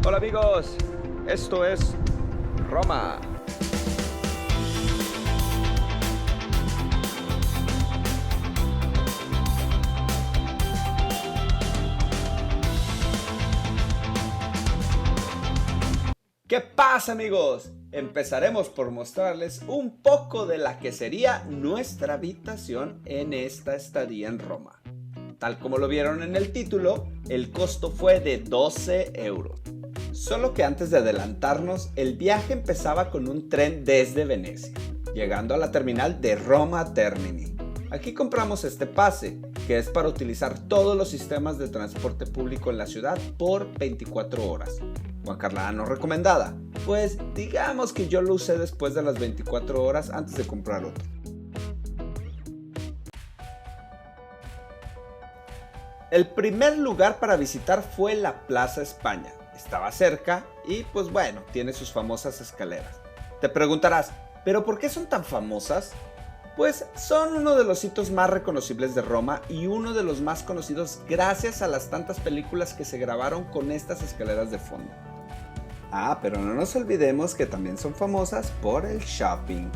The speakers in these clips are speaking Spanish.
Hola amigos, esto es Roma. ¿Qué pasa amigos? Empezaremos por mostrarles un poco de la que sería nuestra habitación en esta estadía en Roma. Tal como lo vieron en el título, el costo fue de 12 euros. Solo que antes de adelantarnos, el viaje empezaba con un tren desde Venecia, llegando a la terminal de Roma Termini. Aquí compramos este pase, que es para utilizar todos los sistemas de transporte público en la ciudad por 24 horas. Juan Carlada no recomendada, pues digamos que yo lo usé después de las 24 horas antes de comprar otro. El primer lugar para visitar fue la Plaza España. Estaba cerca y pues bueno, tiene sus famosas escaleras. Te preguntarás, ¿pero por qué son tan famosas? Pues son uno de los sitios más reconocibles de Roma y uno de los más conocidos gracias a las tantas películas que se grabaron con estas escaleras de fondo. Ah, pero no nos olvidemos que también son famosas por el shopping.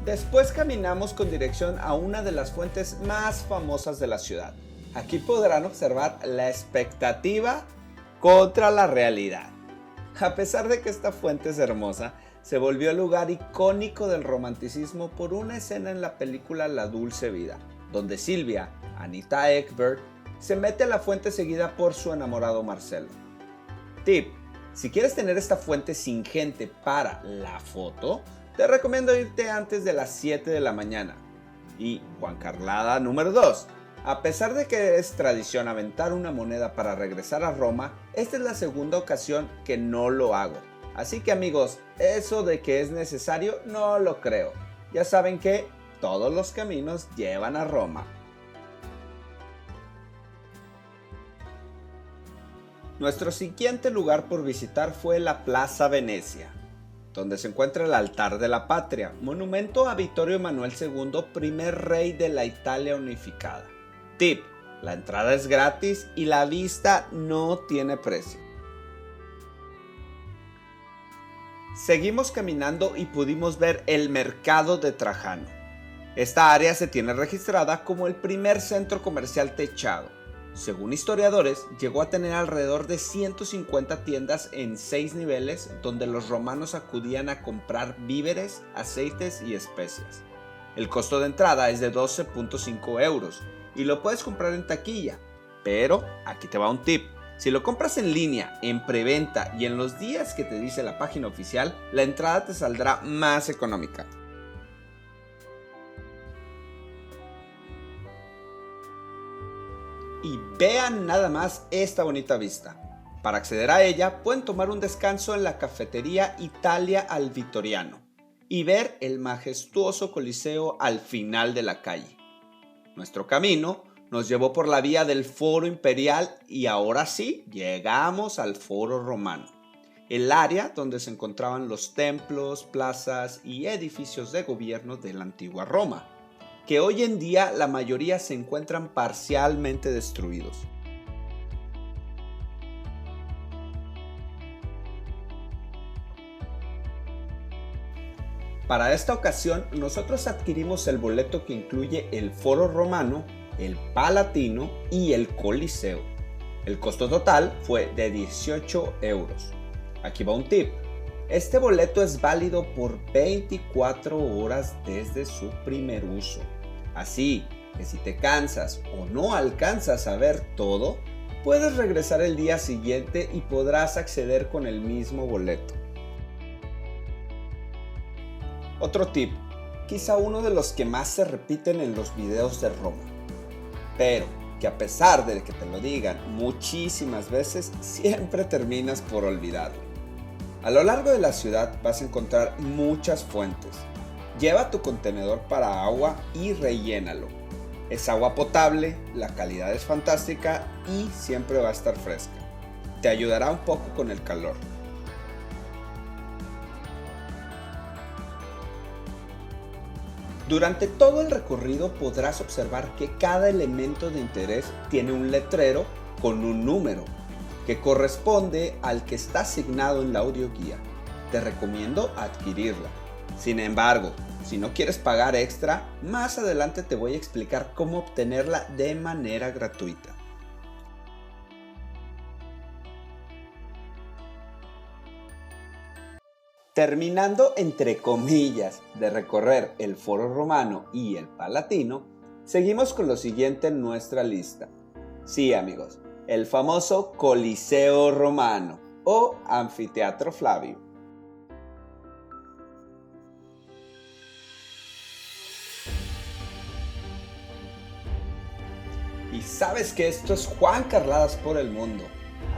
Después caminamos con dirección a una de las fuentes más famosas de la ciudad. Aquí podrán observar la expectativa contra la realidad. A pesar de que esta fuente es hermosa, se volvió el lugar icónico del romanticismo por una escena en la película La Dulce Vida, donde Silvia, Anita Ekberg, se mete a la fuente seguida por su enamorado Marcelo. Tip: si quieres tener esta fuente sin gente para la foto, te recomiendo irte antes de las 7 de la mañana. Y Juan Carlada número 2. A pesar de que es tradición aventar una moneda para regresar a Roma, esta es la segunda ocasión que no lo hago. Así que amigos, eso de que es necesario no lo creo. Ya saben que todos los caminos llevan a Roma. Nuestro siguiente lugar por visitar fue la Plaza Venecia, donde se encuentra el Altar de la Patria, monumento a Vittorio Emanuele II, primer rey de la Italia unificada. Tip: la entrada es gratis y la vista no tiene precio. Seguimos caminando y pudimos ver el Mercado de Trajano. Esta área se tiene registrada como el primer centro comercial techado. Según historiadores, llegó a tener alrededor de 150 tiendas en 6 niveles donde los romanos acudían a comprar víveres, aceites y especias. El costo de entrada es de 12.5 euros y lo puedes comprar en taquilla, pero aquí te va un tip. Si lo compras en línea, en preventa y en los días que te dice la página oficial, la entrada te saldrá más económica. Y vean nada más esta bonita vista. Para acceder a ella pueden tomar un descanso en la cafetería Italia al Vittoriano y ver el majestuoso Coliseo al final de la calle. Nuestro camino nos llevó por la vía del Foro Imperial y ahora sí llegamos al Foro Romano, el área donde se encontraban los templos, plazas y edificios de gobierno de la antigua Roma, que hoy en día la mayoría se encuentran parcialmente destruidos. Para esta ocasión nosotros adquirimos el boleto que incluye el Foro Romano, el Palatino y el Coliseo. El costo total fue de 18 euros. Aquí va un tip. Este boleto es válido por 24 horas desde su primer uso. Así que si te cansas o no alcanzas a ver todo, puedes regresar el día siguiente y podrás acceder con el mismo boleto. Otro tip, quizá uno de los que más se repiten en los videos de Roma, pero que a pesar de que te lo digan muchísimas veces, siempre terminas por olvidarlo. A lo largo de la ciudad vas a encontrar muchas fuentes. Lleva tu contenedor para agua y rellénalo. Es agua potable, la calidad es fantástica y siempre va a estar fresca. Te ayudará un poco con el calor. Durante todo el recorrido podrás observar que cada elemento de interés tiene un letrero con un número que corresponde al que está asignado en la audioguía. Te recomiendo adquirirla. Sin embargo, si no quieres pagar extra, más adelante te voy a explicar cómo obtenerla de manera gratuita. Terminando, entre comillas, de recorrer el Foro Romano y el Palatino, seguimos con lo siguiente en nuestra lista. Sí, amigos, el famoso Coliseo Romano o Anfiteatro Flavio. Y sabes que esto es Juan Carladas por el mundo,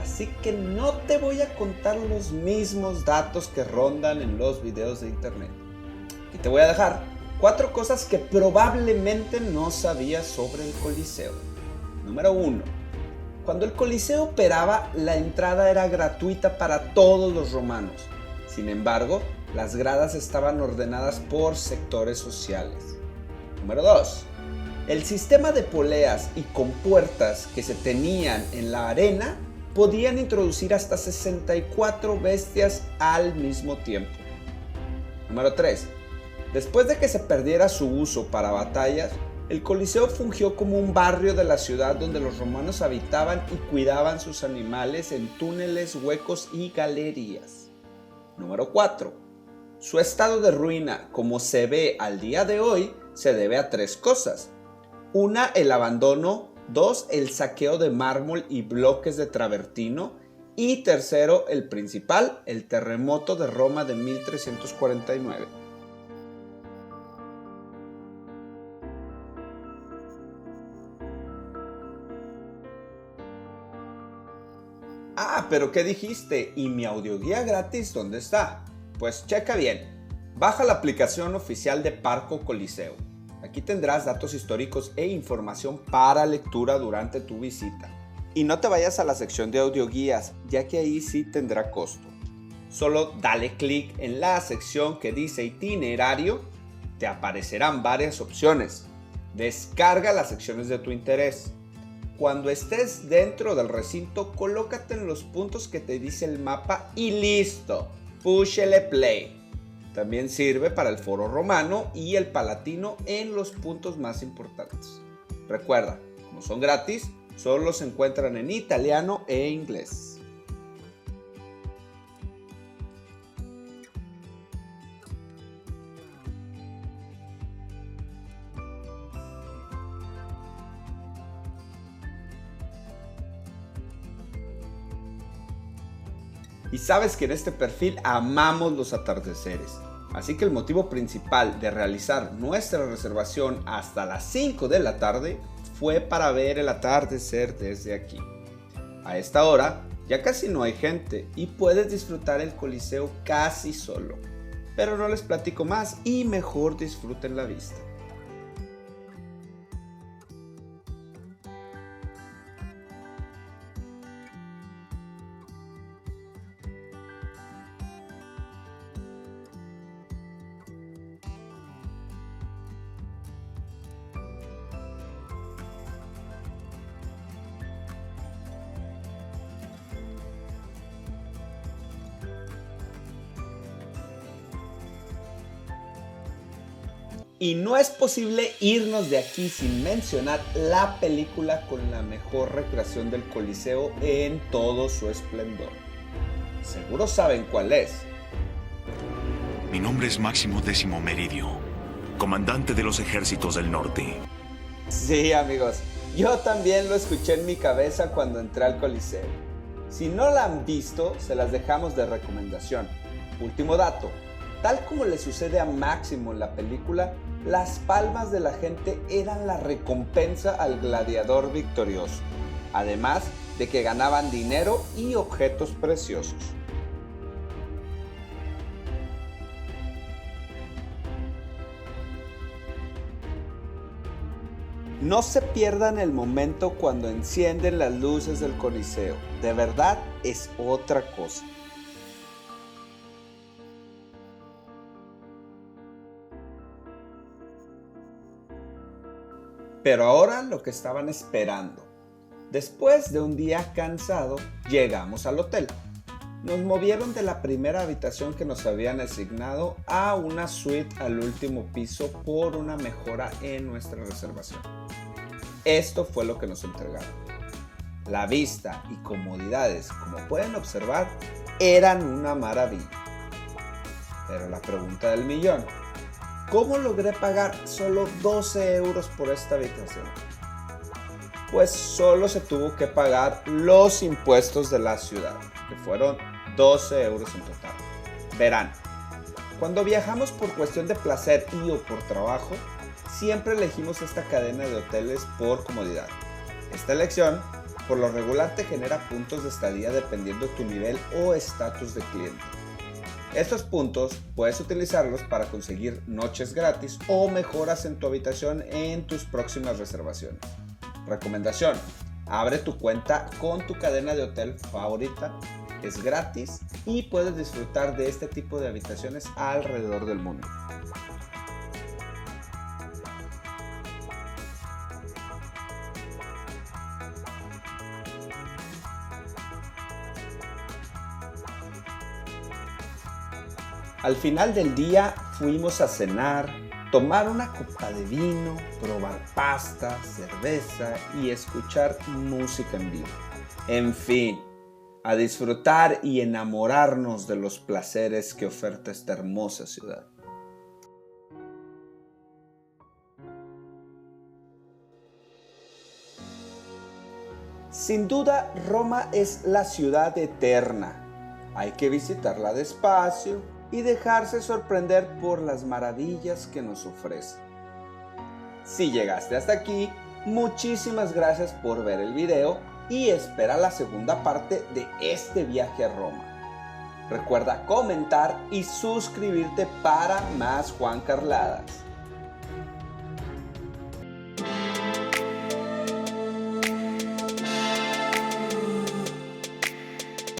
así que no te voy a contar los mismos datos que rondan en los videos de internet. Y te voy a dejar 4 cosas que probablemente no sabías sobre el Coliseo. Número 1. Cuando el Coliseo operaba, la entrada era gratuita para todos los romanos. Sin embargo, las gradas estaban ordenadas por sectores sociales. Número 2. El sistema de poleas y compuertas que se tenían en la arena podían introducir hasta 64 bestias al mismo tiempo. Número 3. Después de que se perdiera su uso para batallas, el Coliseo fungió como un barrio de la ciudad donde los romanos habitaban y cuidaban sus animales en túneles, huecos y galerías. Número 4. Su estado de ruina, como se ve al día de hoy, se debe a 3 cosas. 1. El abandono. 2. El saqueo de mármol y bloques de travertino. Y 3. El principal, el terremoto de Roma de 1349. Ah, pero ¿qué dijiste? ¿Y mi audioguía gratis dónde está? Pues checa bien. Baja la aplicación oficial de Parco Coliseo. Aquí tendrás datos históricos e información para lectura durante tu visita. Y no te vayas a la sección de audioguías, ya que ahí sí tendrá costo. Solo dale clic en la sección que dice itinerario, te aparecerán varias opciones. Descarga las secciones de tu interés. Cuando estés dentro del recinto, colócate en los puntos que te dice el mapa y listo, púshele play. También sirve para el Foro Romano y el Palatino en los puntos más importantes. Recuerda, como son gratis, solo se encuentran en italiano e inglés. Y sabes que en este perfil amamos los atardeceres. Así que el motivo principal de realizar nuestra reservación hasta las 5 de la tarde fue para ver el atardecer desde aquí. A esta hora ya casi no hay gente y puedes disfrutar el Coliseo casi solo. Pero no les platico más y mejor disfruten la vista. Y no es posible irnos de aquí sin mencionar la película con la mejor recreación del Coliseo en todo su esplendor. Seguro saben cuál es. Mi nombre es Máximo Décimo Meridio, comandante de los ejércitos del norte. Sí, amigos, yo también lo escuché en mi cabeza cuando entré al Coliseo. Si no la han visto, se las dejamos de recomendación. Último dato, tal como le sucede a Máximo en la película, las palmas de la gente eran la recompensa al gladiador victorioso, además de que ganaban dinero y objetos preciosos. No se pierdan el momento cuando encienden las luces del Coliseo, de verdad es otra cosa. pero ahora lo que estaban esperando. Después de un día cansado, llegamos al hotel. Nos movieron de la primera habitación que nos habían asignado a una suite al último piso por una mejora en nuestra reservación. Esto fue lo que nos entregaron. La vista y comodidades, como pueden observar, eran una maravilla. Pero la pregunta del millón: ¿cómo logré pagar solo 12 euros por esta habitación? Pues solo se tuvo que pagar los impuestos de la ciudad, que fueron 12 euros en total. Verán, cuando viajamos por cuestión de placer y o por trabajo, siempre elegimos esta cadena de hoteles por comodidad. Esta elección, por lo regular, te genera puntos de estadía dependiendo de tu nivel o estatus de cliente. Estos puntos puedes utilizarlos para conseguir noches gratis o mejoras en tu habitación en tus próximas reservaciones. Recomendación: abre tu cuenta con tu cadena de hotel favorita, es gratis y puedes disfrutar de este tipo de habitaciones alrededor del mundo. Al final del día fuimos a cenar, tomar una copa de vino, probar pasta, cerveza y escuchar música en vivo. En fin, a disfrutar y enamorarnos de los placeres que oferta esta hermosa ciudad. Sin duda, Roma es la ciudad eterna. Hay que visitarla despacio y dejarse sorprender por las maravillas que nos ofrece. Si llegaste hasta aquí, muchísimas gracias por ver el video y espera la segunda parte de este viaje a Roma. Recuerda comentar y suscribirte para más Juan Carladas.